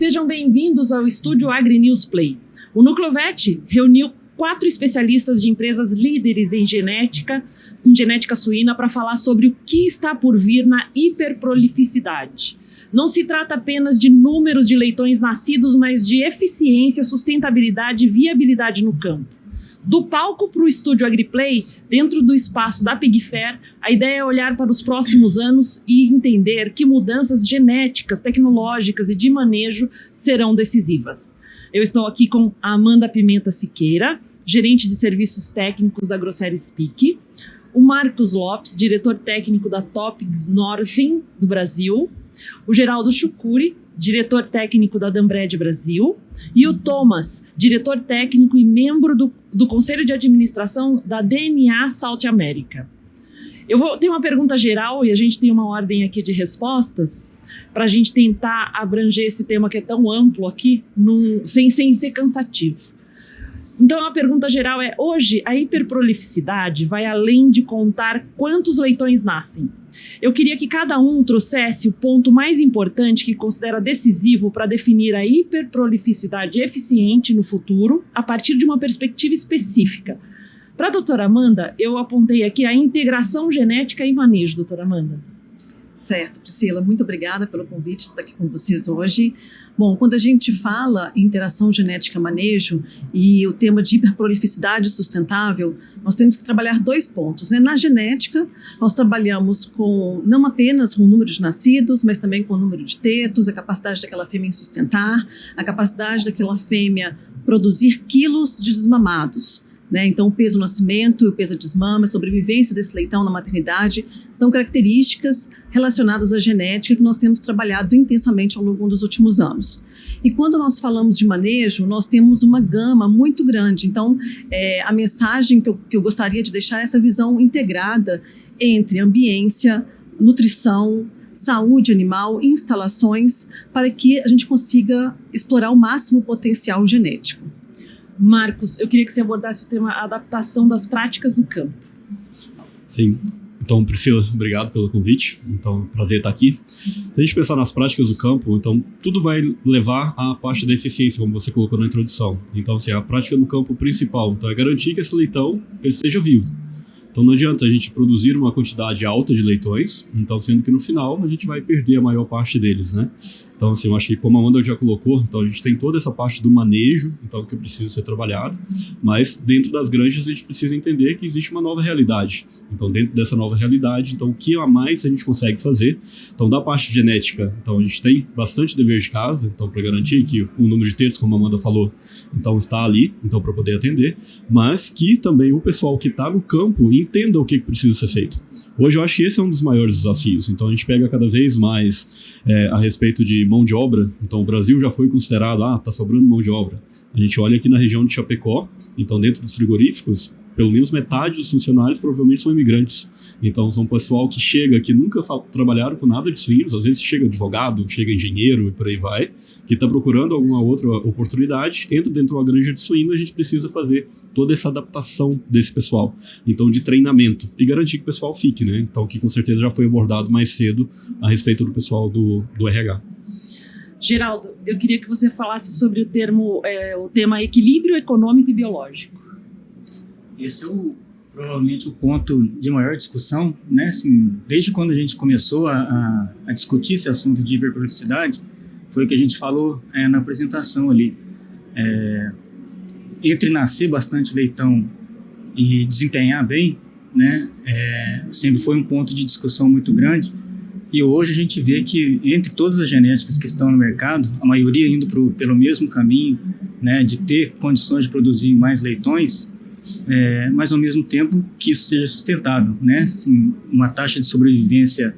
Sejam bem-vindos ao estúdio AgriNews Play. O Núcleo VET reuniu 4 especialistas de empresas líderes em genética suína para falar sobre o que está por vir na hiperprolificidade. Não se trata apenas de números de leitões nascidos, mas de eficiência, sustentabilidade e viabilidade no campo. Do palco para o estúdio AgriPlay, dentro do espaço da Pig Fair, a ideia é olhar para os próximos anos e entender que mudanças genéticas, tecnológicas e de manejo serão decisivas. Eu estou aqui com a Amanda Pimenta Siqueira, gerente de serviços técnicos da Grosseries Speak, o Marcos Lopes, diretor técnico da Topigs Norvin do Brasil, o Geraldo Chucuri, diretor técnico da Dambred Brasil, e o Thomas, diretor técnico e membro do Conselho de Administração da DNA South America. Eu vou ter uma pergunta geral e a gente tem uma ordem aqui de respostas para a gente tentar abranger esse tema que é tão amplo aqui, sem ser cansativo. Então a pergunta geral é: hoje a hiperprolificidade vai além de contar quantos leitões nascem. Eu queria que cada um trouxesse o ponto mais importante que considera decisivo para definir a hiperprolificidade eficiente no futuro, a partir de uma perspectiva específica. Para a doutora Amanda, eu apontei aqui a integração genética e manejo, doutora Amanda. Certo, Priscila, muito obrigada pelo convite de estar aqui com vocês hoje. Bom, quando a gente fala em interação genética-manejo e o tema de hiperprolificidade sustentável, nós temos que trabalhar 2 pontos, né? Na genética, nós trabalhamos com não apenas com o número de nascidos, mas também com o número de tetos, a capacidade daquela fêmea em sustentar, a capacidade daquela fêmea produzir quilos de desmamados. Então, o peso do nascimento, o peso da desmama, a sobrevivência desse leitão na maternidade são características relacionadas à genética que nós temos trabalhado intensamente ao longo dos últimos anos. E quando nós falamos de manejo, nós temos uma gama muito grande. Então, a mensagem que eu gostaria de deixar é essa visão integrada entre ambiência, nutrição, saúde animal, instalações, para que a gente consiga explorar o máximo potencial genético. Marcos, eu queria que você abordasse o tema adaptação das práticas no campo. Sim. Então, Priscila, obrigado pelo convite. Então, prazer estar aqui. Se a gente pensar nas práticas do campo, então, tudo vai levar à parte da eficiência, como você colocou na introdução. Então, assim, a prática do campo principal, então, é garantir que esse leitão ele esteja vivo. Então, não adianta a gente produzir uma quantidade alta de leitões, então, sendo que no final a gente vai perder a maior parte deles, né? Então, assim, eu acho que como a Amanda já colocou, então a gente tem toda essa parte do manejo, então, que precisa ser trabalhado, mas dentro das granjas a gente precisa entender que existe uma nova realidade. Então, dentro dessa nova realidade, então, o que a mais a gente consegue fazer? Então, da parte genética, então, a gente tem bastante dever de casa, então, para garantir que o número de tetos, como a Amanda falou, então, está ali, então, para poder atender, mas que também o pessoal que está no campo entenda o que precisa ser feito. Hoje, eu acho que esse é um dos maiores desafios. Então, a gente pega cada vez mais a respeito de mão de obra. Então, o Brasil já foi considerado, está sobrando mão de obra. A gente olha aqui na região de Chapecó, então, dentro dos frigoríficos, pelo menos metade dos funcionários provavelmente são imigrantes. Então, são pessoal que chega, que nunca trabalharam com nada de suínos, às vezes chega advogado, chega engenheiro e por aí vai, que está procurando alguma outra oportunidade, entra dentro de uma granja de suíno, a gente precisa fazer toda essa adaptação desse pessoal, então de treinamento, e garantir que o pessoal fique, né? Então, que com certeza já foi abordado mais cedo a respeito do pessoal do RH. Geraldo, eu queria que você falasse sobre o tema equilíbrio econômico e biológico. Esse é provavelmente o ponto de maior discussão, né? Assim, desde quando a gente começou a discutir esse assunto de hiperprolificidade, foi o que a gente falou na apresentação ali. Entre nascer bastante leitão e desempenhar bem, né? Sempre foi um ponto de discussão muito grande. E hoje a gente vê que entre todas as genéticas que estão no mercado, a maioria indo pelo mesmo caminho, né? De ter condições de produzir mais leitões, mas ao mesmo tempo que isso seja sustentável, né? Assim, uma taxa de sobrevivência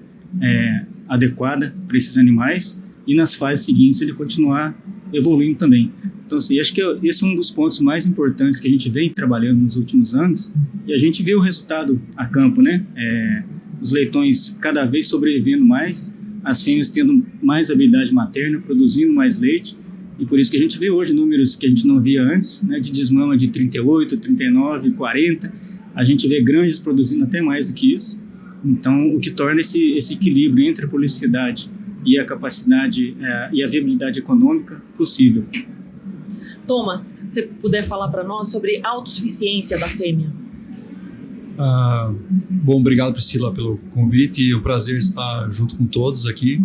adequada para esses animais e nas fases seguintes ele continuar evoluindo também. Então, assim, acho que esse é um dos pontos mais importantes que a gente vem trabalhando nos últimos anos e a gente vê o resultado a campo, né? Os leitões cada vez sobrevivendo mais, as fêmeas tendo mais habilidade materna, produzindo mais leite. E por isso que a gente vê hoje números que a gente não via antes, né, de desmama de 38, 39, 40. A gente vê granjas produzindo até mais do que isso. Então, o que torna esse equilíbrio entre a prolificidade e a capacidade e a viabilidade econômica possível. Thomas, se você puder falar para nós sobre a autossuficiência da fêmea. Bom, obrigado, Priscila, pelo convite. É um prazer estar junto com todos aqui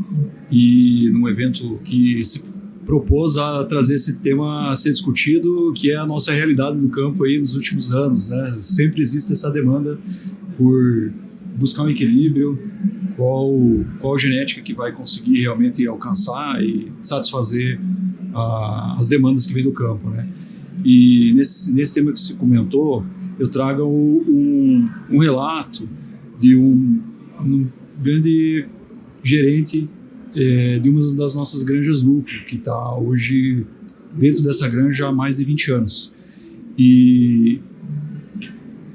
e num evento que se propôs a trazer esse tema a ser discutido, que é a nossa realidade do campo aí nos últimos anos, né? Sempre existe essa demanda por buscar um equilíbrio, qual genética que vai conseguir realmente alcançar e satisfazer as demandas que vem do campo, né? E nesse tema que você comentou, eu trago um relato de um grande gerente de uma das nossas granjas lucro, que está hoje dentro dessa granja há mais de 20 anos. E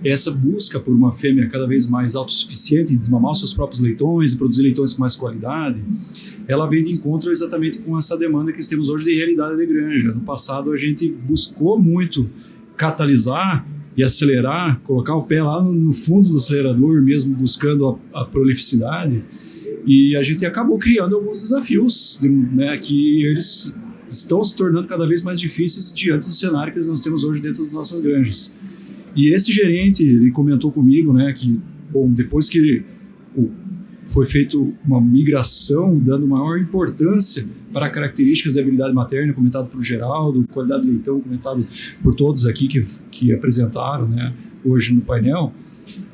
essa busca por uma fêmea cada vez mais autossuficiente em desmamar os seus próprios leitões e produzir leitões com mais qualidade, ela vem de encontro exatamente com essa demanda que temos hoje de realidade de granja. No passado, a gente buscou muito catalisar e acelerar, colocar o pé lá no fundo do acelerador, mesmo buscando a prolificidade, e a gente acabou criando alguns desafios, né, que eles estão se tornando cada vez mais difíceis diante do cenário que nós temos hoje dentro das nossas granjas. E esse gerente, ele comentou comigo, né, que, bom, depois que foi feito uma migração, dando maior importância para características da habilidade materna, comentado pelo Geraldo, qualidade de leitão, comentado por todos aqui que apresentaram, né, hoje no painel,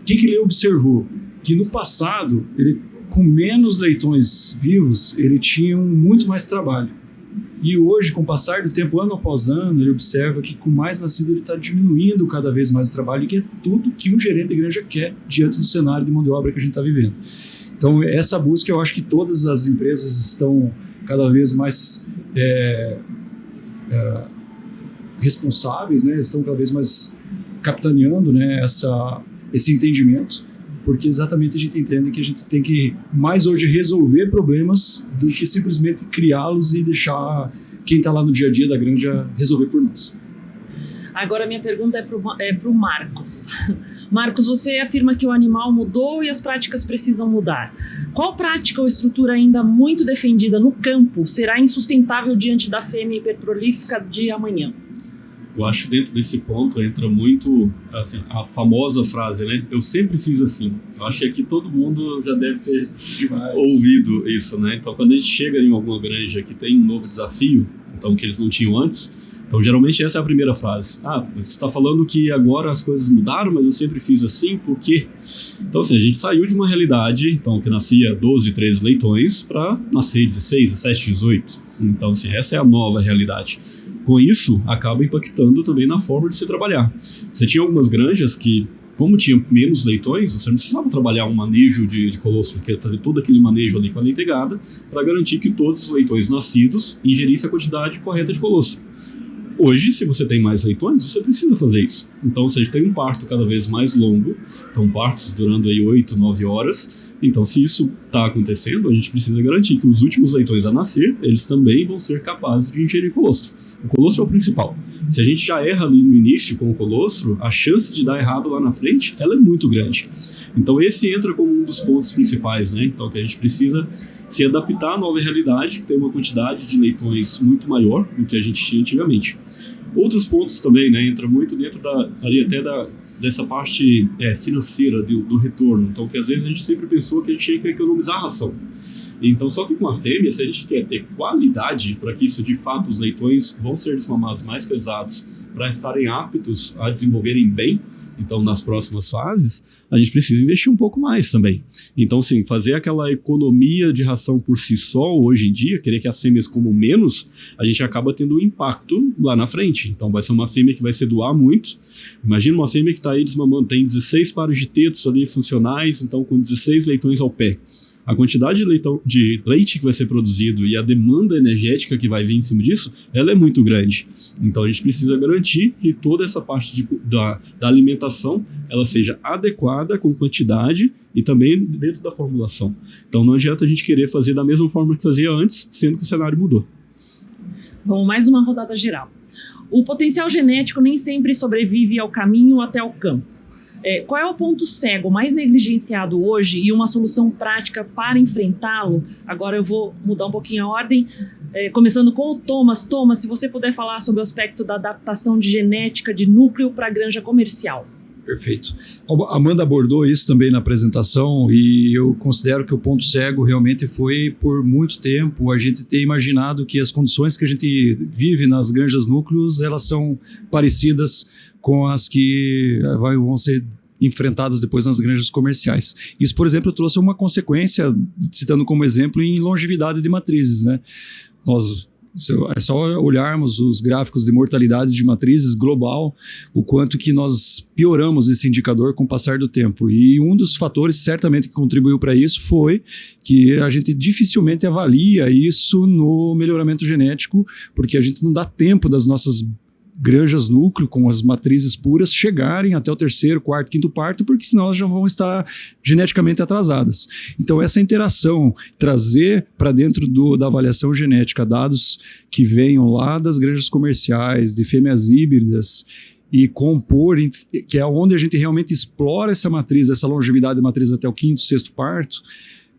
o que ele observou? Que no passado, ele, com menos leitões vivos, ele tinha muito mais trabalho. E hoje, com o passar do tempo, ano após ano, ele observa que com mais nascido ele está diminuindo cada vez mais o trabalho, e que é tudo que um gerente de granja quer diante do cenário de mão de obra que a gente está vivendo. Então, essa busca, eu acho que todas as empresas estão cada vez mais responsáveis, né? Estão cada vez mais capitaneando, né, esse entendimento, porque exatamente a gente entende que a gente tem que mais hoje resolver problemas do que simplesmente criá-los e deixar quem está lá no dia a dia da granja resolver por nós. Agora, minha pergunta é para o Marcos. Marcos, você afirma que o animal mudou e as práticas precisam mudar. Qual prática ou estrutura ainda muito defendida no campo será insustentável diante da fêmea hiperprolífica de amanhã? Eu acho que dentro desse ponto entra muito assim, a famosa frase, né? Eu sempre fiz assim. Eu acho que aqui todo mundo já deve ter ouvido isso, né? Então, quando a gente chega em alguma granja que tem um novo desafio, então que eles não tinham antes, então geralmente essa é a primeira frase. Você está falando que agora as coisas mudaram, mas eu sempre fiz assim, por quê? Então, assim, a gente saiu de uma realidade, então, que nascia 12, 13 leitões para nascer 16, 17, 18. Então, assim, essa é a nova realidade. Com isso, acaba impactando também na forma de se trabalhar. Você tinha algumas granjas que, como tinha menos leitões, você não precisava trabalhar um manejo de colostro, que ia fazer todo aquele manejo ali com a leitegada, para garantir que todos os leitões nascidos ingerissem a quantidade correta de colostro. Hoje, se você tem mais leitões, você precisa fazer isso. Então, você tem um parto cada vez mais longo, então partos durando aí 8, 9 horas. Então, se isso está acontecendo, a gente precisa garantir que os últimos leitões a nascer, eles também vão ser capazes de ingerir colostro. O colostro é o principal. Se a gente já erra ali no início com o colostro, a chance de dar errado lá na frente, ela é muito grande. Então, esse entra como um dos pontos principais, né? Então, que a gente precisa se adaptar à nova realidade, que tem uma quantidade de leitões muito maior do que a gente tinha antigamente. Outros pontos também, né, entra muito dentro dessa parte financeira do retorno. Então, que às vezes a gente sempre pensou que a gente tinha que economizar a ração. Então, só que com a fêmea, se a gente quer ter qualidade para que isso, de fato, os leitões vão ser desmamados mais pesados para estarem aptos a desenvolverem bem, então, nas próximas fases, a gente precisa investir um pouco mais também. Então, sim, fazer aquela economia de ração por si só, hoje em dia, querer que as fêmeas comam menos, a gente acaba tendo um impacto lá na frente. Então, vai ser uma fêmea que vai se doar muito. Imagina uma fêmea que está aí desmamando, tem 16 pares de tetos ali funcionais, então com 16 leitões ao pé. A quantidade de leite que vai ser produzido e a demanda energética que vai vir em cima disso, ela é muito grande. Então a gente precisa garantir que toda essa parte da alimentação ela seja adequada com quantidade e também dentro da formulação. Então não adianta a gente querer fazer da mesma forma que fazia antes, sendo que o cenário mudou. Bom, mais uma rodada geral. O potencial genético nem sempre sobrevive ao caminho até o campo. Qual é o ponto cego mais negligenciado hoje e uma solução prática para enfrentá-lo? Agora eu vou mudar um pouquinho a ordem, começando com o Thomas. Thomas, se você puder falar sobre o aspecto da adaptação de genética de núcleo para a granja comercial. Perfeito. A Amanda abordou isso também na apresentação e eu considero que o ponto cego realmente foi, por muito tempo, a gente ter imaginado que as condições que a gente vive nas granjas núcleos, elas são parecidas com as que vão ser enfrentadas depois nas granjas comerciais. Isso, por exemplo, trouxe uma consequência, citando como exemplo, em longevidade de matrizes, né? É só olharmos os gráficos de mortalidade de matrizes global, o quanto que nós pioramos esse indicador com o passar do tempo. E um dos fatores, certamente, que contribuiu para isso foi que a gente dificilmente avalia isso no melhoramento genético, porque a gente não dá tempo das nossas granjas núcleo com as matrizes puras chegarem até o 3º, 4º, 5º parto, porque senão elas já vão estar geneticamente atrasadas. Então essa interação, trazer para dentro da avaliação genética dados que venham lá das granjas comerciais, de fêmeas híbridas, e compor, que é onde a gente realmente explora essa matriz, essa longevidade de matriz até o 5º, 6º parto,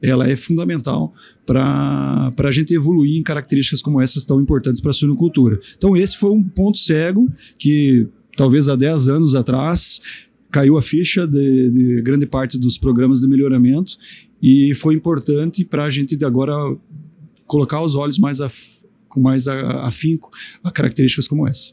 ela é fundamental para a gente evoluir em características como essas tão importantes para a suinocultura. Então esse foi um ponto cego que talvez há 10 anos atrás caiu a ficha de grande parte dos programas de melhoramento e foi importante para a gente agora colocar os olhos com mais afinco a características como essa.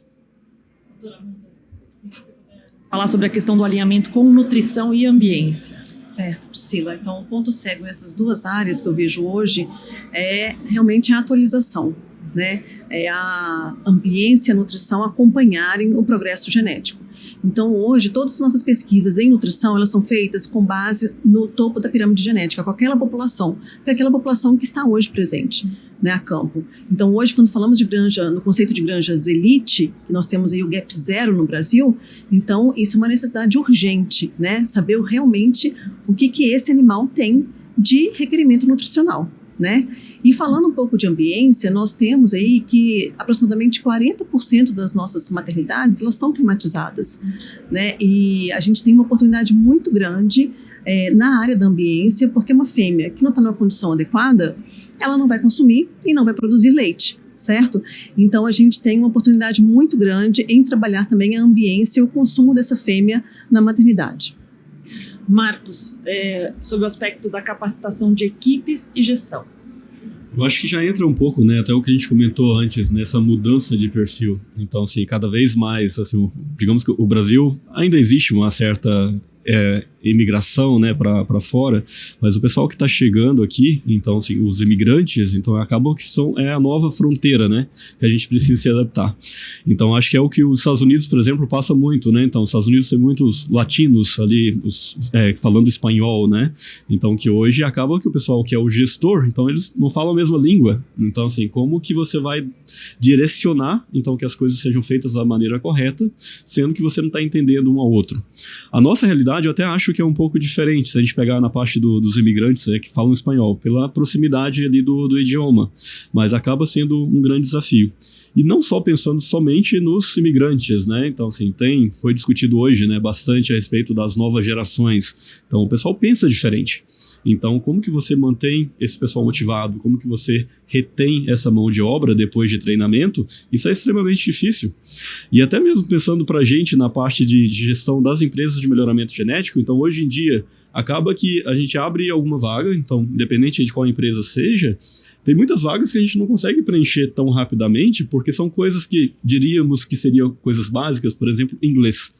Falar sobre a questão do alinhamento com nutrição e ambiência. Certo, Priscila. Então, o ponto cego nessas duas áreas que eu vejo hoje é realmente a atualização, né? É a ambiência e a nutrição acompanharem o progresso genético. Então, hoje, todas as nossas pesquisas em nutrição, elas são feitas com base no topo da pirâmide genética, com aquela população que está hoje presente, né, a campo. Então, hoje, quando falamos de granja, no conceito de granjas elite, que nós temos aí o gap zero no Brasil, então, isso é uma necessidade urgente, né, saber realmente o que esse animal tem de requerimento nutricional. Né? E falando um pouco de ambiência, nós temos aí que aproximadamente 40% das nossas maternidades, elas são climatizadas, né? E a gente tem uma oportunidade muito grande na área da ambiência, porque uma fêmea que não está numa condição adequada, ela não vai consumir e não vai produzir leite, certo? Então a gente tem uma oportunidade muito grande em trabalhar também a ambiência e o consumo dessa fêmea na maternidade. Marcos, sobre o aspecto da capacitação de equipes e gestão. Eu acho que já entra um pouco, né, até o que a gente comentou antes, nessa mudança de perfil. Então, assim, cada vez mais, assim, digamos que o Brasil ainda existe uma certa imigração, né, para fora, mas o pessoal que está chegando aqui, então, assim, os imigrantes, então acabam que é a nova fronteira, né, que a gente precisa se adaptar. Então, acho que é o que os Estados Unidos, por exemplo, passa muito, né, então os Estados Unidos tem muitos latinos ali, falando espanhol, né, então que hoje acaba que o pessoal que é o gestor, então eles não falam a mesma língua, então, assim, como que você vai direcionar, então, que as coisas sejam feitas da maneira correta, sendo que você não está entendendo um ao outro. A nossa realidade, eu até acho que é um pouco diferente, se a gente pegar na parte dos imigrantes, que falam espanhol, pela proximidade ali do idioma, mas acaba sendo um grande desafio. E não só pensando somente nos imigrantes, né? Então, assim, foi discutido hoje, né, bastante a respeito das novas gerações. Então, o pessoal pensa diferente. Então, como que você mantém esse pessoal motivado? Como que você retém essa mão de obra depois de treinamento? Isso é extremamente difícil. E até mesmo pensando para a gente na parte de gestão das empresas de melhoramento genético, então, hoje em dia, acaba que a gente abre alguma vaga, então, independente de qual empresa seja, tem muitas vagas que a gente não consegue preencher tão rapidamente, porque são coisas que diríamos que seriam coisas básicas, por exemplo, inglês.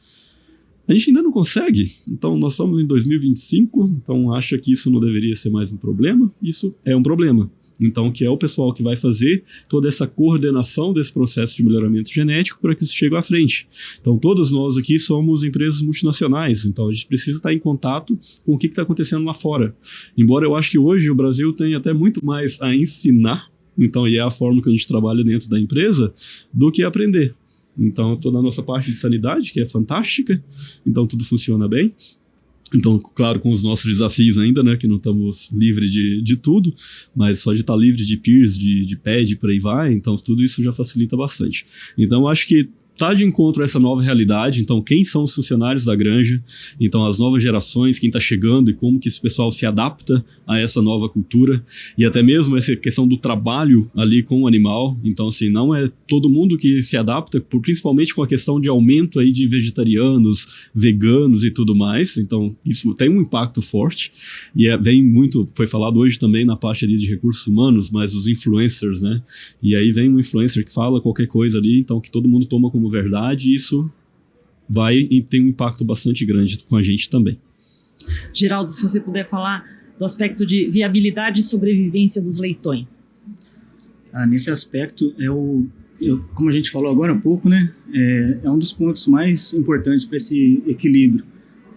A gente ainda não consegue, então nós estamos em 2025, então acha que isso não deveria ser mais um problema? Isso é um problema. Então, que é o pessoal que vai fazer toda essa coordenação desse processo de melhoramento genético para que isso chegue à frente. Então, todos nós aqui somos empresas multinacionais, então a gente precisa estar em contato com o que está acontecendo lá fora. Embora eu acho que hoje o Brasil tem até muito mais a ensinar, então, e é a forma que a gente trabalha dentro da empresa, do que aprender. Então, toda a nossa parte de sanidade, que é fantástica, então tudo funciona bem. Então, claro, com os nossos desafios ainda, né, que não estamos livres de tudo, mas só de estar livre de peers, de PED, por aí vai, então tudo isso já facilita bastante. Então, eu acho que tá de encontro a essa nova realidade. Então, quem são os funcionários da granja, então as novas gerações, quem está chegando e como que esse pessoal se adapta a essa nova cultura, e até mesmo essa questão do trabalho ali com o animal. Então, assim, não é todo mundo que se adapta, principalmente com a questão de aumento aí de vegetarianos, veganos e tudo mais. Então, isso tem um impacto forte, e vem muito, foi falado hoje também na parte ali de recursos humanos, mas os influencers, né? E aí vem um influencer que fala qualquer coisa ali, então que todo mundo toma como verdade, e isso vai e tem um impacto bastante grande com a gente também. Geraldo, se você puder falar do aspecto de viabilidade e sobrevivência dos leitões. Nesse aspecto, como a gente falou agora há pouco, né, é um dos pontos mais importantes para esse equilíbrio,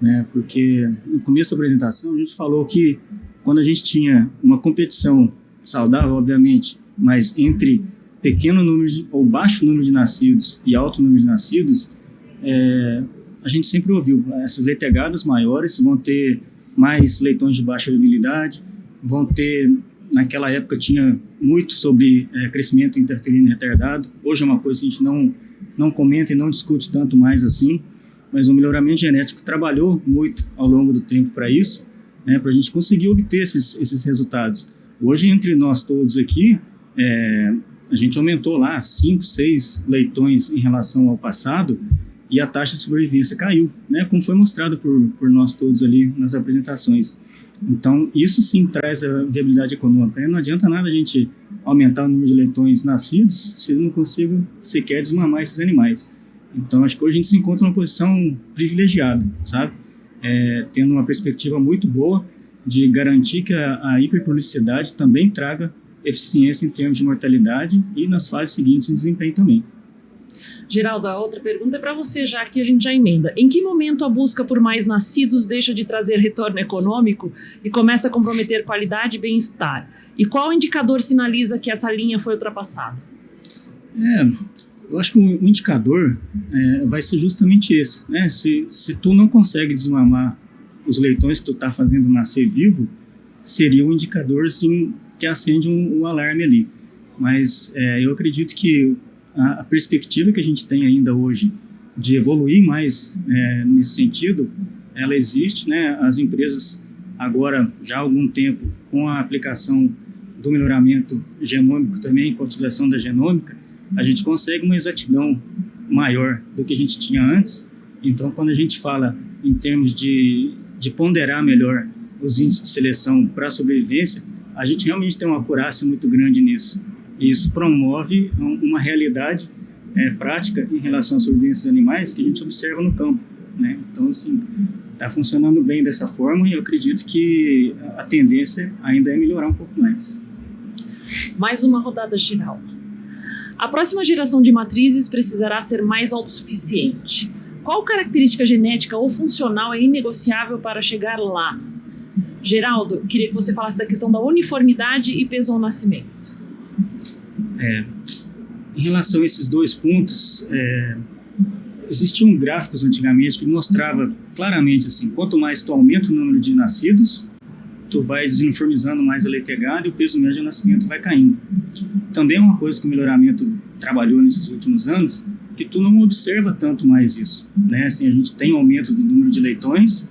né, porque no começo da apresentação a gente falou que quando a gente tinha uma competição saudável, obviamente, mas entre pequeno número ou baixo número de nascidos e alto número de nascidos, a gente sempre ouviu, essas leitegadas maiores vão ter mais leitões de baixa viabilidade, vão ter, naquela época tinha muito sobre crescimento intrauterino retardado, hoje é uma coisa que a gente não comenta e não discute tanto mais assim, mas o melhoramento genético trabalhou muito ao longo do tempo para isso, né, para a gente conseguir obter esses resultados. Hoje, entre nós todos aqui, a gente aumentou lá 5, 6 leitões em relação ao passado e a taxa de sobrevivência caiu, né, como foi mostrado por nós todos ali nas apresentações. Então, isso sim traz a viabilidade econômica. Não adianta nada a gente aumentar o número de leitões nascidos se eu não consigo sequer desmamar esses animais. Então, acho que hoje a gente se encontra numa posição privilegiada, sabe? Tendo uma perspectiva muito boa de garantir que a hiperprolificidade também traga eficiência em termos de mortalidade e nas fases seguintes em desempenho também. Geraldo, a outra pergunta é para você, já que a gente já emenda. Em que momento a busca por mais nascidos deixa de trazer retorno econômico e começa a comprometer qualidade e bem-estar? E qual indicador sinaliza que essa linha foi ultrapassada? Eu acho que o indicador vai ser justamente esse, né? Se tu não consegue desmamar os leitões que tu está fazendo nascer vivo, seria um indicador, sim, que acende um alarme ali. Mas eu acredito que a perspectiva que a gente tem ainda hoje de evoluir mais nesse sentido, ela existe, né? As empresas agora, já há algum tempo, com a aplicação do melhoramento genômico também, com a utilização da genômica, a gente consegue uma exatidão maior do que a gente tinha antes. Então, quando a gente fala em termos de ponderar melhor os índices de seleção para a sobrevivência, a gente realmente tem uma acurácia muito grande nisso. E isso promove uma realidade prática em relação à sobrevivência dos animais que a gente observa no campo, né? Então, assim, está funcionando bem dessa forma e eu acredito que a tendência ainda é melhorar um pouco mais. Mais uma rodada geral. A próxima geração de matrizes precisará ser mais autossuficiente. Qual característica genética ou funcional é inegociável para chegar lá? Geraldo, queria que você falasse da questão da uniformidade e peso ao nascimento. Em relação a esses dois pontos, existiam gráficos antigamente que mostrava claramente assim, quanto mais tu aumenta o número de nascidos, tu vai desuniformizando mais a leitegada e o peso médio de nascimento vai caindo. Também é uma coisa que o melhoramento trabalhou nesses últimos anos, que tu não observa tanto mais isso, né? Assim, a gente tem aumento do número de leitões,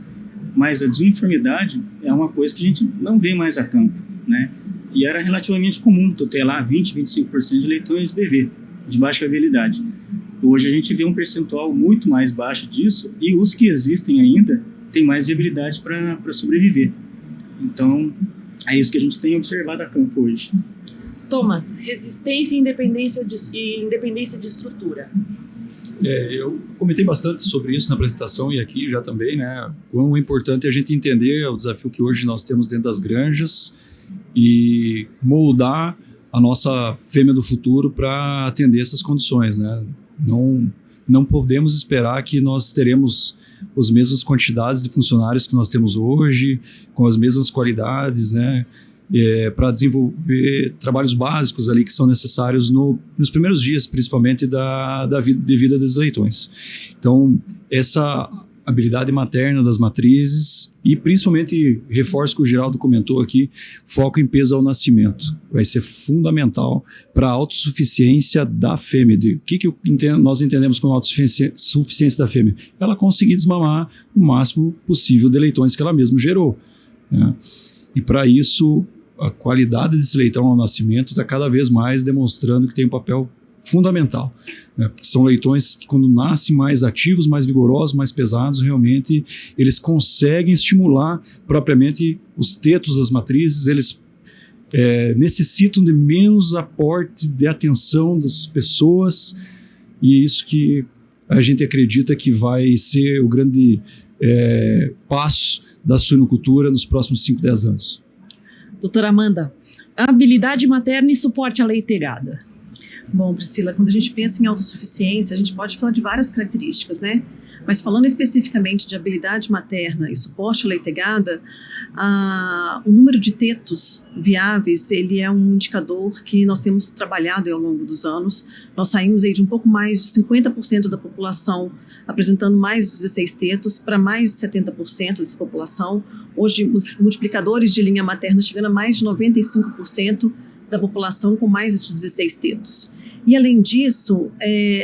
mas a desuniformidade é uma coisa que a gente não vê mais a campo, né? E era relativamente comum tu ter lá 20, 25% de leitões BV, de baixa viabilidade. Hoje a gente vê um percentual muito mais baixo disso e os que existem ainda têm mais viabilidade para sobreviver. Então, é isso que a gente tem observado a campo hoje. Thomas, resistência e independência de estrutura. Eu comentei bastante sobre isso na apresentação e aqui já também, né? Quão importante é a gente entender o desafio que hoje nós temos dentro das granjas e moldar a nossa fêmea do futuro para atender essas condições, né? Não podemos esperar que nós teremos as mesmas quantidades de funcionários que nós temos hoje, com as mesmas qualidades, né? Para desenvolver trabalhos básicos ali que são necessários nos primeiros dias, principalmente de vida dos leitões. Então, habilidade materna das matrizes e principalmente, reforço que o Geraldo comentou aqui, foco em peso ao nascimento. Vai ser fundamental para a autossuficiência da fêmea. O que nós entendemos como autossuficiência da fêmea? Ela conseguir desmamar o máximo possível de leitões que ela mesma gerou, né? E para isso, a qualidade desse leitão ao nascimento está cada vez mais demonstrando que tem um papel fundamental, né? Porque são leitões que, quando nascem mais ativos, mais vigorosos, mais pesados, realmente eles conseguem estimular propriamente os tetos das matrizes, eles necessitam de menos aporte de atenção das pessoas, e isso que a gente acredita que vai ser o grande passo da suinocultura nos próximos 5, 10 anos. Doutora Amanda, habilidade materna e suporte à leitegada. Bom, Priscila, quando a gente pensa em autossuficiência, a gente pode falar de várias características, né? Mas falando especificamente de habilidade materna e suporte à leitegada, o número de tetos viáveis, ele é um indicador que nós temos trabalhado ao longo dos anos. Nós saímos aí de um pouco mais de 50% da população apresentando mais de 16 tetos para mais de 70% dessa população. Hoje, multiplicadores de linha materna chegando a mais de 95% da população com mais de 16 tetos. E, além disso,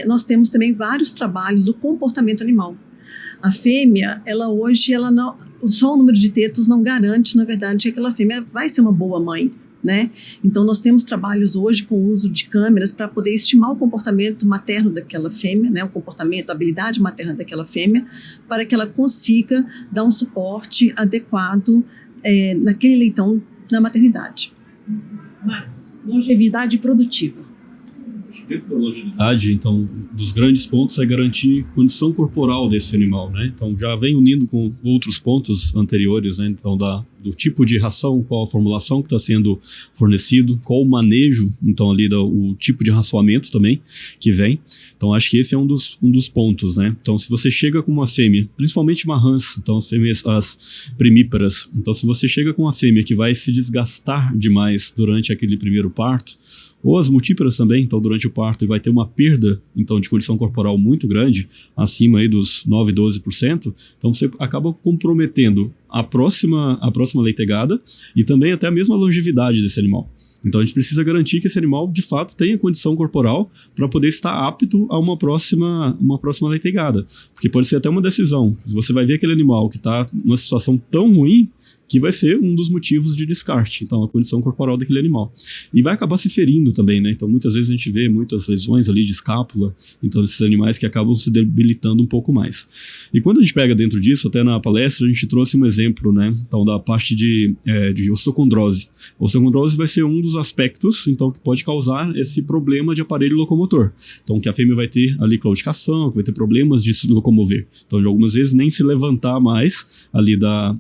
nós temos também vários trabalhos do comportamento animal. A fêmea, hoje, só o número de tetos não garante, na verdade, que aquela fêmea vai ser uma boa mãe, né? Então, nós temos trabalhos hoje com o uso de câmeras para poder estimar o comportamento materno daquela fêmea, né? O comportamento, a habilidade materna daquela fêmea, para que ela consiga dar um suporte adequado naquele leitão na maternidade. Marcos, longevidade produtiva. Dentro da longevidade, então, dos grandes pontos é garantir condição corporal desse animal, né? Então, já vem unindo com outros pontos anteriores, né? Então, do tipo de ração, qual a formulação que está sendo fornecido, qual o manejo, então, ali, o tipo de raçoamento também que vem. Então, acho que esse é um dos pontos, né? Então, se você chega com uma fêmea, principalmente uma rãs, então, as primíparas, então, se você chega com uma fêmea que vai se desgastar demais durante aquele primeiro parto, ou as multíparas também, então durante o parto vai ter uma perda então de condição corporal muito grande, acima aí dos 9, 12%, então você acaba comprometendo a próxima leitegada e também até a mesma longevidade desse animal. Então a gente precisa garantir que esse animal de fato tenha condição corporal para poder estar apto a uma próxima leitegada, porque pode ser até uma decisão, você vai ver aquele animal que está numa situação tão ruim que vai ser um dos motivos de descarte, então a condição corporal daquele animal. E vai acabar se ferindo também, né? Então muitas vezes a gente vê muitas lesões ali de escápula, então esses animais que acabam se debilitando um pouco mais. E quando a gente pega dentro disso, até na palestra a gente trouxe um exemplo, né? Então da parte de osteocondrose. A osteocondrose vai ser um dos aspectos, então, que pode causar esse problema de aparelho locomotor. Então que a fêmea vai ter ali claudicação, que vai ter problemas de se locomover. Então de algumas vezes nem se levantar mais ali da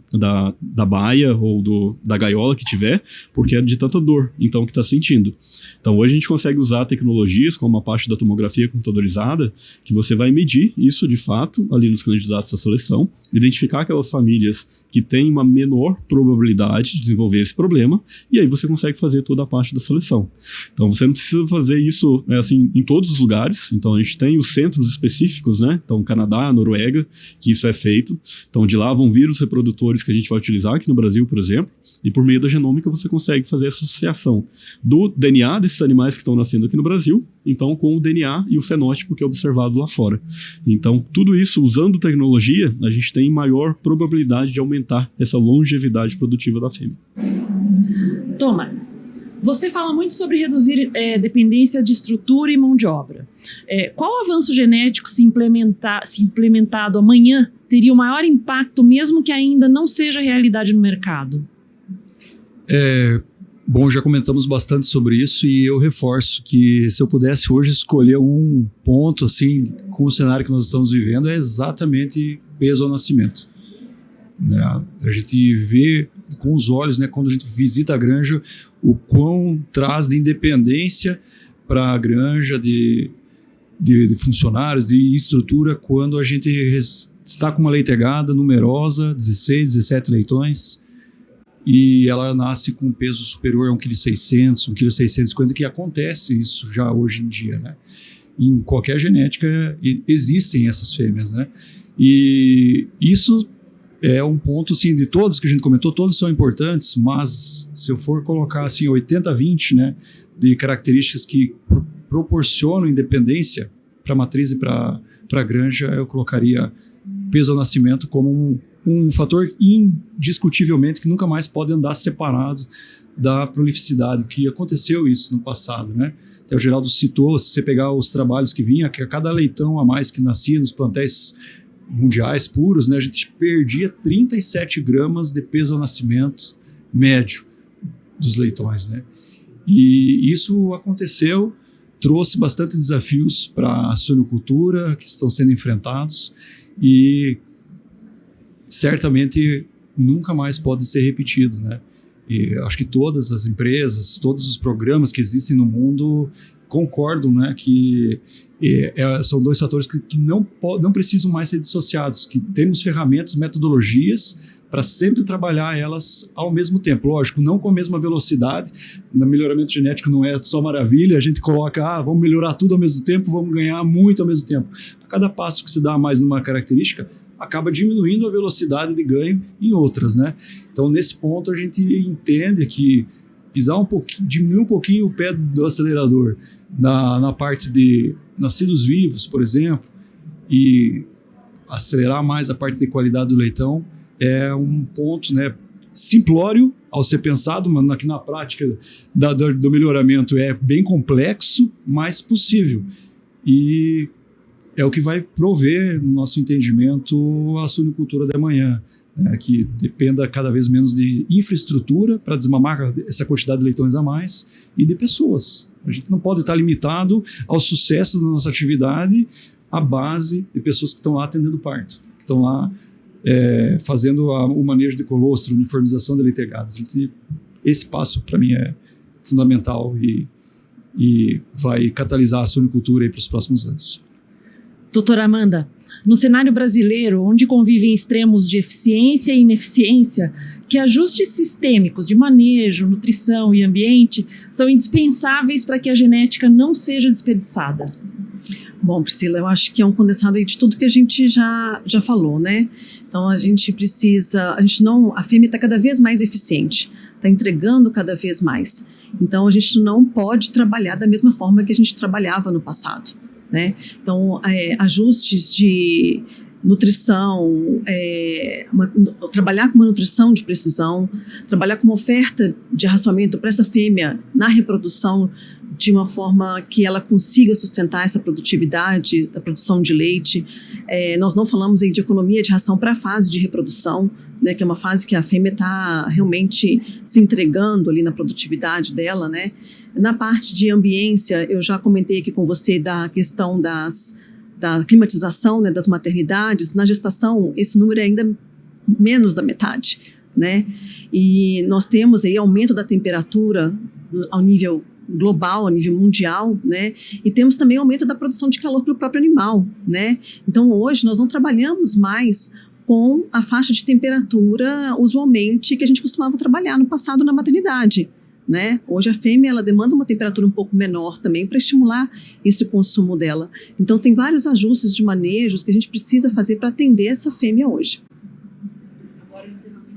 baia ou da gaiola que tiver, porque é de tanta dor, então, que está sentindo. Então, hoje a gente consegue usar tecnologias como a parte da tomografia computadorizada, que você vai medir isso de fato ali nos candidatos à seleção, identificar aquelas famílias que têm uma menor probabilidade de desenvolver esse problema, e aí você consegue fazer toda a parte da seleção. Então, você não precisa fazer isso assim em todos os lugares. Então, a gente tem os centros específicos, né? Então, Canadá, Noruega, que isso é feito. Então, de lá vão vir os reprodutores que a gente vai utilizar aqui no Brasil, por exemplo, e por meio da genômica você consegue fazer essa associação do DNA desses animais que estão nascendo aqui no Brasil, então com o DNA e o fenótipo que é observado lá fora. Então, tudo isso, usando tecnologia, a gente tem maior probabilidade de aumentar essa longevidade produtiva da fêmea. Thomas, você fala muito sobre reduzir dependência de estrutura e mão de obra. Qual avanço genético, se implementado amanhã, teria o maior impacto, mesmo que ainda não seja realidade no mercado? Bom, já comentamos bastante sobre isso e eu reforço que se eu pudesse hoje escolher um ponto, assim, com o cenário que nós estamos vivendo, é exatamente peso ao nascimento. A gente vê com os olhos, né, quando a gente visita a granja, o quão traz de independência para a granja, de funcionários, de estrutura, quando a gente está com uma leitegada numerosa, 16, 17 leitões, e ela nasce com um peso superior a 1,6 kg, 1,650 kg, que acontece isso já hoje em dia, né? Em qualquer genética existem essas fêmeas, né? E isso é um ponto, assim, de todos que a gente comentou, todos são importantes, mas se eu for colocar, assim, 80-20, né, de características que proporcionam independência para a matriz e para a granja, eu colocaria peso ao nascimento como um fator indiscutivelmente que nunca mais pode andar separado da prolificidade, que aconteceu isso no passado, né? Até o Geraldo citou, se você pegar os trabalhos que vinha, que a cada leitão a mais que nascia nos plantéis mundiais puros, né, a gente perdia 37 gramas de peso ao nascimento médio dos leitões, né? E isso aconteceu, trouxe bastante desafios para a suinocultura que estão sendo enfrentados e certamente nunca mais podem ser repetidos, né? E acho que todas as empresas, todos os programas que existem no mundo concordam, né, que são dois fatores que não precisam mais ser dissociados, que temos ferramentas, metodologias para sempre trabalhar elas ao mesmo tempo. Lógico, não com a mesma velocidade. No melhoramento genético não é só maravilha, a gente coloca, vamos melhorar tudo ao mesmo tempo, vamos ganhar muito ao mesmo tempo. A cada passo que se dá mais numa característica, acaba diminuindo a velocidade de ganho em outras, né? Então, nesse ponto, a gente entende que pisar um pouquinho, diminuir um pouquinho o pé do acelerador na parte de nascidos vivos, por exemplo, e acelerar mais a parte de qualidade do leitão, é um ponto, né, simplório ao ser pensado, mas aqui na prática do melhoramento é bem complexo, mas possível. E é o que vai prover, no nosso entendimento, a suinocultura de amanhã, né, que dependa cada vez menos de infraestrutura para desmamar essa quantidade de leitões a mais e de pessoas. A gente não pode estar limitado ao sucesso da nossa atividade à base de pessoas que estão lá atendendo parto, que estão lá fazendo o manejo de colostro, uniformização de leitegados. Esse passo, para mim, é fundamental e vai catalisar a suinocultura para os próximos anos. Doutora Amanda, no cenário brasileiro, onde convivem extremos de eficiência e ineficiência, que ajustes sistêmicos de manejo, nutrição e ambiente são indispensáveis para que a genética não seja desperdiçada? Bom, Priscila, eu acho que é um condensado aí de tudo que a gente já falou, né? Então a gente precisa, a fêmea está cada vez mais eficiente, está entregando cada vez mais. Então a gente não pode trabalhar da mesma forma que a gente trabalhava no passado, né? Então ajustes de nutrição, trabalhar com uma nutrição de precisão, trabalhar com uma oferta de arraçoamento para essa fêmea na reprodução de uma forma que ela consiga sustentar essa produtividade da produção de leite. Nós não falamos aí de economia de ração para a fase de reprodução, né, que é uma fase que a fêmea está realmente se entregando ali na produtividade dela, né? Na parte de ambiência, eu já comentei aqui com você da questão da climatização, né, das maternidades. Na gestação, esse número é ainda menos da metade, né? E nós temos aí aumento da temperatura ao nível global, a nível mundial, né? E temos também aumento da produção de calor pelo próprio animal, né? Então, hoje, nós não trabalhamos mais com a faixa de temperatura, usualmente, que a gente costumava trabalhar no passado na maternidade, né? Hoje a fêmea, ela demanda uma temperatura um pouco menor também para estimular esse consumo dela. Então, tem vários ajustes de manejos que a gente precisa fazer para atender essa fêmea hoje.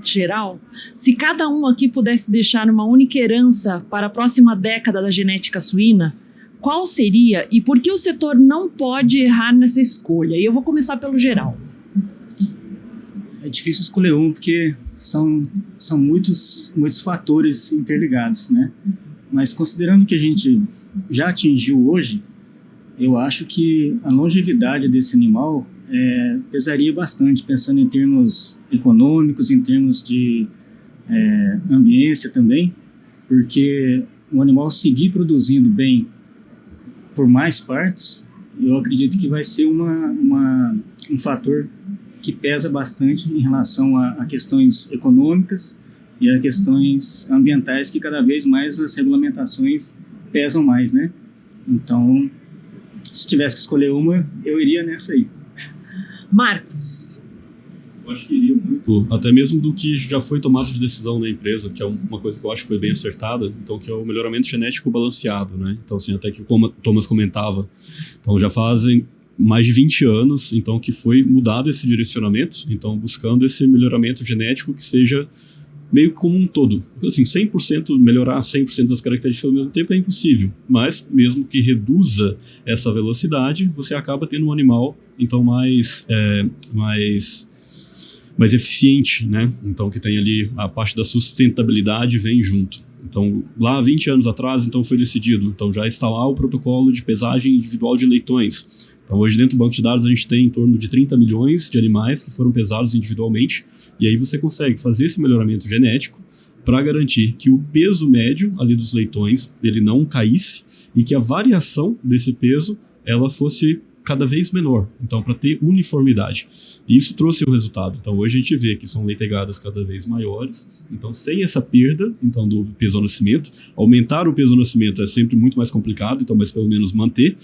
Geral, se cada um aqui pudesse deixar uma única herança para a próxima década da genética suína, qual seria e por que o setor não pode errar nessa escolha? E eu vou começar pelo geral. É difícil escolher um porque são muitos fatores interligados, né? Mas considerando que a gente já atingiu hoje, eu acho que a longevidade desse animal pesaria bastante, pensando em termos econômicos, em termos de ambiência também, porque o animal seguir produzindo bem por mais partos, eu acredito que vai ser um fator que pesa bastante em relação a questões econômicas e a questões ambientais, que cada vez mais as regulamentações pesam mais, né? Então, se tivesse que escolher uma, eu iria nessa aí. Marcos. Eu acho que iria muito, até mesmo do que já foi tomado de decisão na empresa, que é uma coisa que eu acho que foi bem acertada, então, que é o melhoramento genético balanceado, né? Então, assim, até que como o Thomas comentava, então já fazem mais de 20 anos, então, que foi mudado esse direcionamento, então, buscando esse melhoramento genético que seja meio que como um todo. Assim, 100% melhorar 100% das características ao mesmo tempo é impossível, mas mesmo que reduza essa velocidade, você acaba tendo um animal, então, mais eficiente, né? Então, que tem ali a parte da sustentabilidade vem junto. Então, lá 20 anos atrás, então, foi decidido, então, já instalar o protocolo de pesagem individual de leitões. Então, hoje dentro do banco de dados a gente tem em torno de 30 milhões de animais que foram pesados individualmente, e aí você consegue fazer esse melhoramento genético para garantir que o peso médio ali dos leitões ele não caísse e que a variação desse peso ela fosse cada vez menor, então para ter uniformidade. E isso trouxe o resultado. Então hoje a gente vê que são leitegadas cada vez maiores, então sem essa perda então, do peso ao nascimento. Aumentar o peso ao nascimento é sempre muito mais complicado, então, mas pelo menos manter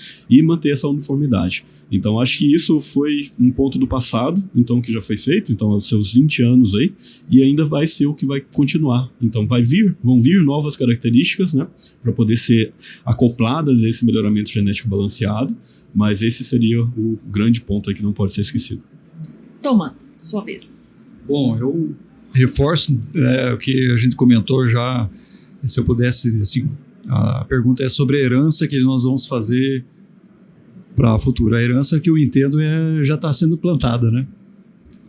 essa uniformidade. Então acho que isso foi um ponto do passado, então que já foi feito, então aos seus 20 anos aí, e ainda vai ser o que vai continuar. Então vão vir novas características, né, para poder ser acopladas a esse melhoramento genético balanceado, mas esse seria o grande ponto aí que não pode ser esquecido. Thomas, sua vez. Bom, eu reforço o que a gente comentou já, se eu pudesse, assim, a pergunta é sobre a herança que nós vamos fazer para a futura. A herança que eu entendo já está sendo plantada, né?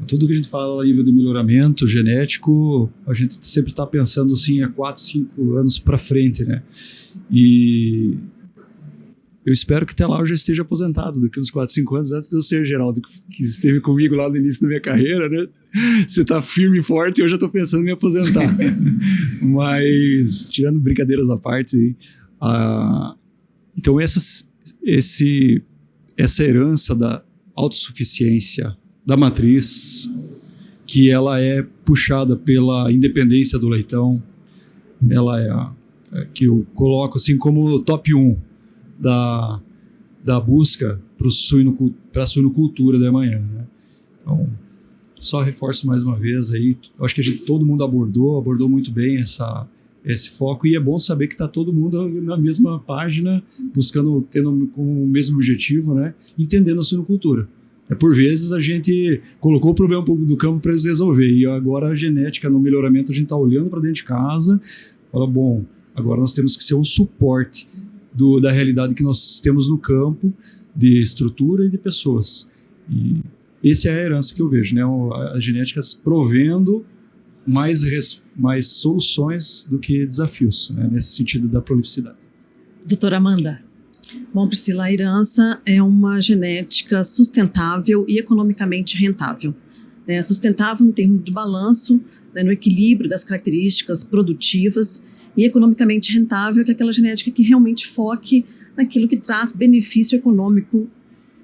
Tudo que a gente fala a nível de melhoramento genético, a gente sempre está pensando assim, há 4, 5 anos para frente, né? E eu espero que até lá eu já esteja aposentado, daqui uns 4, 5 anos, antes de eu ser Geraldo, que esteve comigo lá no início da minha carreira, né? Você está firme e forte e eu já estou pensando em me aposentar. Mas, tirando brincadeiras à parte, então essa herança da autossuficiência da matriz, que ela é puxada pela independência do leitão, ela que eu coloco assim como top 1 da busca para a suinocultura da manhã, né? Então, só reforço mais uma vez aí, eu acho que todo mundo abordou muito bem esse foco, e é bom saber que está todo mundo na mesma página, tendo com o mesmo objetivo, né? Entendendo a suinocultura. Por vezes a gente colocou o problema um pouco do campo para eles resolver, e agora a genética no melhoramento a gente está olhando para dentro de casa, fala, bom, agora nós temos que ser um suporte da realidade que nós temos no campo, de estrutura e de pessoas. E essa é a herança que eu vejo, né? As genéticas provendo mais soluções do que desafios, né? Nesse sentido da prolificidade. Doutora Amanda. Bom, Priscila, a herança é uma genética sustentável e economicamente rentável. Sustentável no termo de balanço, né, no equilíbrio das características produtivas, e economicamente rentável, que é aquela genética que realmente foque naquilo que traz benefício econômico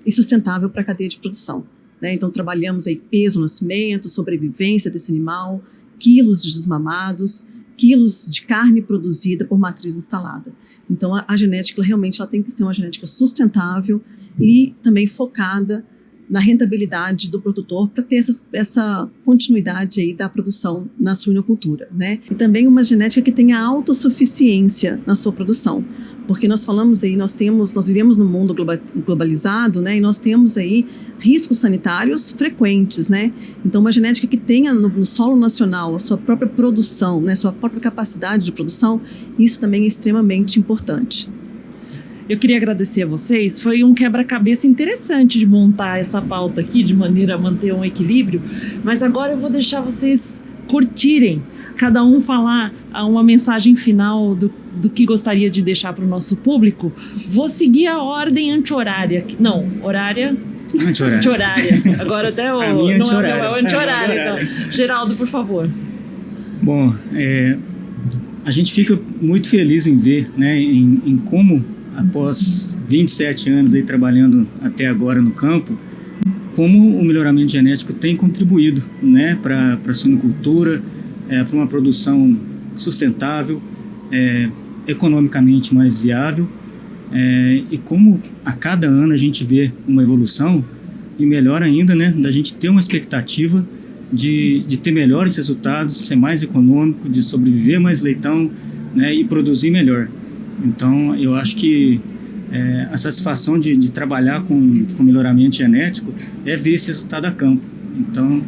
e sustentável para a cadeia de produção. Então, trabalhamos aí peso, nascimento, sobrevivência desse animal, quilos de desmamados, quilos de carne produzida por matriz instalada. Então, a genética realmente tem que ser uma genética sustentável e também focada na rentabilidade do produtor para ter essa continuidade aí da produção na suinocultura, né? E também uma genética que tenha autossuficiência na sua produção, porque nós falamos aí, nós vivemos num mundo globalizado, né? E nós temos aí riscos sanitários frequentes, né? Então, uma genética que tenha no solo nacional a sua própria produção, né? Sua própria capacidade de produção, isso também é extremamente importante. Eu queria agradecer a vocês, foi um quebra-cabeça interessante de montar essa pauta aqui, de maneira a manter um equilíbrio, mas agora eu vou deixar vocês curtirem, cada um falar uma mensagem final do que gostaria de deixar para o nosso público. Vou seguir a ordem anti-horária, anti-horária, agora até o... Não é anti-horária, então. Geraldo, por favor. Bom, a gente fica muito feliz em ver, né, em como após 27 anos aí trabalhando até agora no campo, como o melhoramento genético tem contribuído, né, para a suinocultura, para uma produção sustentável, economicamente mais viável, e como a cada ano a gente vê uma evolução, e melhor ainda, né, da gente ter uma expectativa de ter melhores resultados, ser mais econômico, de sobreviver mais leitão, né, e produzir melhor. Então, eu acho que a satisfação de trabalhar com melhoramento genético é ver esse resultado a campo. Então,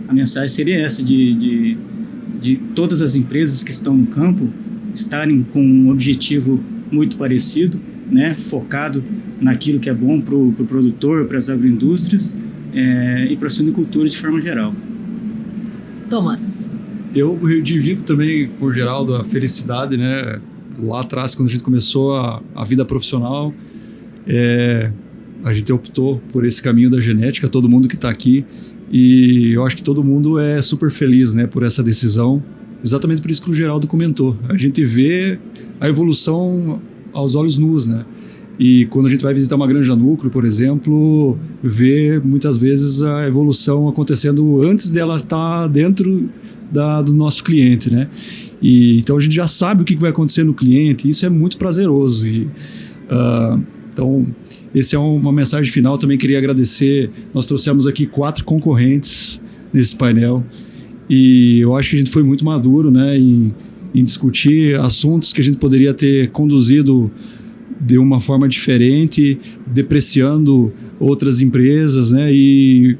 a mensagem seria essa, de todas as empresas que estão no campo estarem com um objetivo muito parecido, né, focado naquilo que é bom para o produtor, para as agroindústrias e para a suinicultura de forma geral. Thomas. Eu divido também com o Geraldo a felicidade, né? Lá atrás, quando a gente começou a vida profissional, a gente optou por esse caminho da genética, todo mundo que está aqui, e eu acho que todo mundo é super feliz, né, por essa decisão, exatamente por isso que o Geraldo comentou. A gente vê a evolução aos olhos nus, né? E quando a gente vai visitar uma granja núcleo, por exemplo, vê muitas vezes a evolução acontecendo antes dela estar dentro do nosso cliente, né? E então a gente já sabe o que vai acontecer no cliente, e isso é muito prazeroso. Então, essa é uma mensagem final. Também queria agradecer. Nós trouxemos aqui 4 concorrentes nesse painel, e eu acho que a gente foi muito maduro, né, em discutir assuntos que a gente poderia ter conduzido de uma forma diferente, depreciando outras empresas, né, e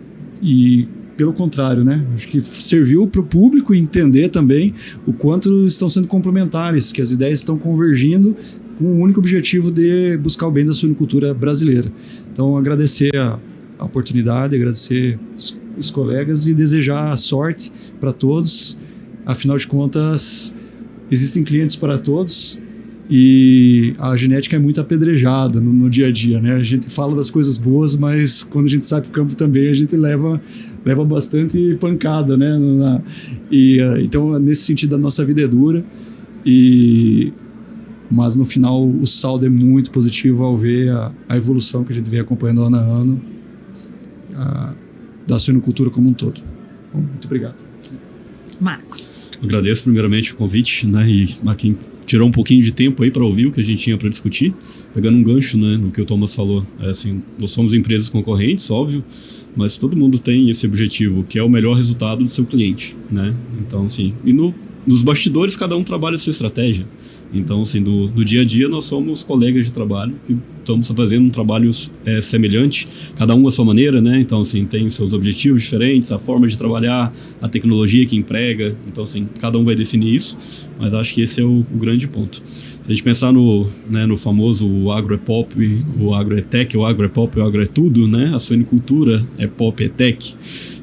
pelo contrário, né, acho que serviu para o público entender também o quanto estão sendo complementares, que as ideias estão convergindo com o único objetivo de buscar o bem da suinicultura brasileira. Então, agradecer a oportunidade, agradecer os colegas e desejar sorte para todos. Afinal de contas, existem clientes para todos, e a genética é muito apedrejada no dia a dia, né? A gente fala das coisas boas, mas quando a gente sai para o campo também, a gente leva bastante pancada, né? Então, nesse sentido, a nossa vida é dura, mas no final o saldo é muito positivo ao ver a evolução que a gente vem acompanhando ano a ano da suinocultura como um todo. Bom, muito obrigado. Marcos. Agradeço primeiramente o convite, né, e a quem tirou um pouquinho de tempo aí para ouvir o que a gente tinha para discutir, pegando um gancho, né, no que o Thomas falou. Assim, nós somos empresas concorrentes, óbvio, mas todo mundo tem esse objetivo, que é o melhor resultado do seu cliente, né? Então, assim, e nos bastidores cada um trabalha a sua estratégia. Então, assim, do dia a dia nós somos colegas de trabalho que estamos fazendo um trabalho semelhante, cada um à sua maneira, né? Então, assim, tem os seus objetivos diferentes, a forma de trabalhar, a tecnologia que emprega. Então, assim, cada um vai definir isso, mas acho que esse é o grande ponto. Se a gente pensar no famoso o agro é pop, o agro é tech, o agro é pop, o agro é tudo, né? A suinicultura é pop, é tech.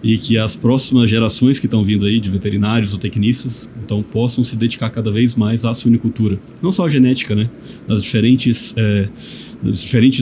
E que as próximas gerações que estão vindo aí de veterinários ou tecnistas, então, possam se dedicar cada vez mais à suinicultura. Não só a genética, né? Nos diferentes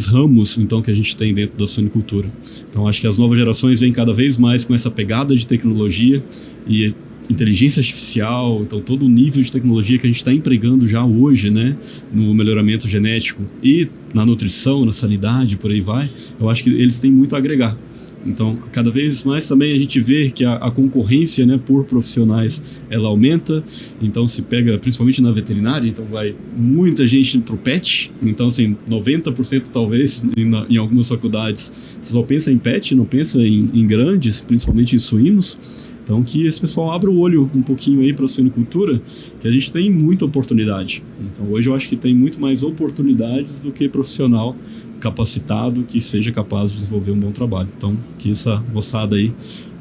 ramos, então, que a gente tem dentro da suinicultura. Então, acho que as novas gerações vêm cada vez mais com essa pegada de tecnologia e inteligência artificial, então todo o nível de tecnologia que a gente está empregando já hoje, né, no melhoramento genético e na nutrição, na sanidade, por aí vai, eu acho que eles têm muito a agregar. Então, cada vez mais também a gente vê que a concorrência, né, por profissionais, ela aumenta. Então, se pega, principalmente na veterinária, então vai muita gente para o pet. Então, assim, 90% talvez, em algumas faculdades, você só pensa em pet, não pensa em grandes, principalmente em suínos. Então, que esse pessoal abra o olho um pouquinho aí para a suinicultura, que a gente tem muita oportunidade. Então, hoje eu acho que tem muito mais oportunidades do que profissional capacitado que seja capaz de desenvolver um bom trabalho. Então, que essa moçada aí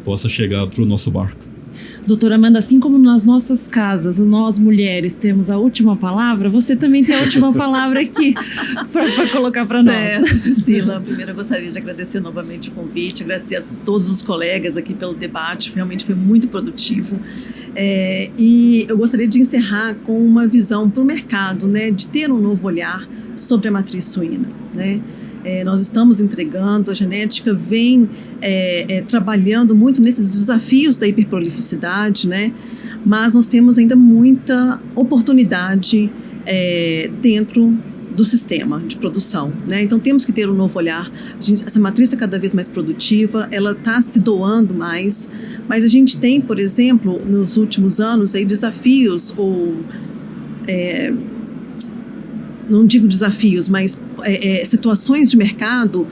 possa chegar para o nosso barco. Doutora Amanda, assim como nas nossas casas, nós mulheres temos a última palavra, você também tem a última palavra aqui para colocar para nós. Certo, Priscila. Primeiro eu gostaria de agradecer novamente o convite, agradecer a todos os colegas aqui pelo debate, realmente foi muito produtivo. E eu gostaria de encerrar com uma visão para o mercado, né, de ter um novo olhar sobre a matriz suína, né? Nós estamos entregando, a genética vem trabalhando muito nesses desafios da hiperprolificidade, né? Mas nós temos ainda muita oportunidade dentro do sistema de produção, né? Então temos que ter um novo olhar. Essa matriz está cada vez mais produtiva, ela está se doando mais, mas a gente tem, por exemplo, nos últimos anos, aí, desafios ou... não digo desafios, mas situações de mercado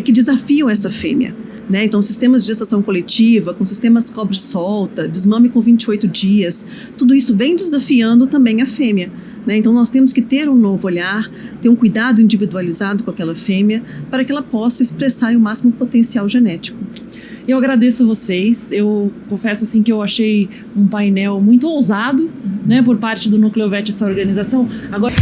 que desafiam essa fêmea, né? Então, sistemas de gestação coletiva, com sistemas cobre-solta, desmame com 28 dias, tudo isso vem desafiando também a fêmea, né? Então nós temos que ter um novo olhar, ter um cuidado individualizado com aquela fêmea para que ela possa expressar o máximo potencial genético. Eu agradeço vocês, eu confesso assim que eu achei um painel muito ousado, né, por parte do Núcleo Vet, essa organização. Agora